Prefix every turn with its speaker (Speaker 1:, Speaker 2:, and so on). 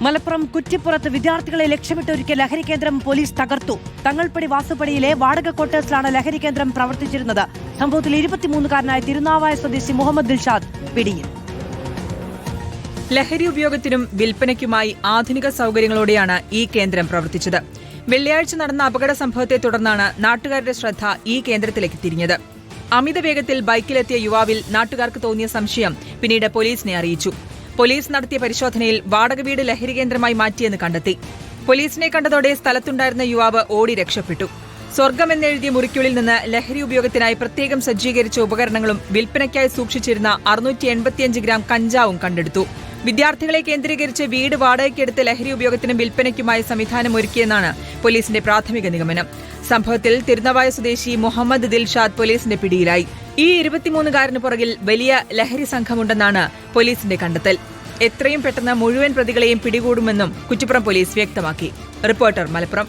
Speaker 1: മലപ്പുറം കുറ്റിപ്പുറത്ത് വിദ്യാർത്ഥികളെ ലക്ഷ്യമിട്ടൊരുക്കിയ ലഹരി കേന്ദ്രം പോലീസ് തകർത്തു. തങ്ങൾപ്പടി വാസുപടിയിലെ വാടക ക്വാർട്ടേഴ്സിലാണ് ലഹരി കേന്ദ്രം പ്രവർത്തിച്ചിരുന്നത്. സംഭവത്തിൽ 23-കാരനായ തിരുനാവായ സ്വദേശി മുഹമ്മദ് ദിൽഷാദ് പിടിയിൽ.
Speaker 2: ലഹരി ഉപയോഗത്തിനും വിൽപ്പനയ്ക്കുമായി ആധുനിക സൌകര്യങ്ങളോടെയാണ് ഈ കേന്ദ്രം പ്രവർത്തിച്ചത്. വെള്ളിയാഴ്ച നടന്ന അപകട സംഭവത്തെ തുടർന്നാണ് നാട്ടുകാരുടെ ശ്രദ്ധ ഈ കേന്ദ്രത്തിലേക്ക് തിരിഞ്ഞത്. അമിത വേഗത്തിൽ ബൈക്കിലെത്തിയ യുവാവിൽ നാട്ടുകാർക്ക് തോന്നിയ സംശയം പിന്നീട് പോലീസിനെ അറിയിച്ചു. പോലീസ് നടത്തിയ പരിശോധനയിൽ വാടക വീട് ലഹരി കേന്ദ്രമായി മാറ്റിയെന്ന് കണ്ടെത്തി. പോലീസിനെ കണ്ടതോടെ സ്ഥലത്തുണ്ടായിരുന്ന യുവാവ് ഓടി രക്ഷപ്പെട്ടു. സ്വർഗം എന്നെഴുതിയ മുറിക്കുള്ളിൽ നിന്ന് ലഹരി ഉപയോഗത്തിനായി പ്രത്യേകം സജ്ജീകരിച്ച ഉപകരണങ്ങളും വിൽപ്പനയ്ക്കായി സൂക്ഷിച്ചിരുന്ന 685 ഗ്രാം കഞ്ചാവും കണ്ടെടുത്തു. വിദ്യാർത്ഥികളെ കേന്ദ്രീകരിച്ച് വീട് വാടകയ്ക്കെടുത്ത് ലഹരി ഉപയോഗത്തിനും വിൽപ്പനയ്ക്കുമായി സംവിധാനം ഒരുക്കിയെന്നാണ് പോലീസിന്റെ പ്രാഥമിക നിഗമനം. സംഭവത്തിൽ തിരുനാവായ സ്വദേശി മുഹമ്മദ് ദിൽഷാദ് പോലീസിന്റെ പിടിയിലായി. ഈ 23-കാരന് പുറകിൽ വലിയ ലഹരി സംഘമുണ്ടെന്നാണ് പോലീസിന്റെ കണ്ടെത്തൽ. എത്രയും പെട്ടെന്ന് മുഴുവൻ പ്രതികളെയും പിടികൂടുമെന്നും കുറ്റിപ്പുറം പോലീസ് വ്യക്തമാക്കി. റിപ്പോർട്ടർ, മലപ്പുറം.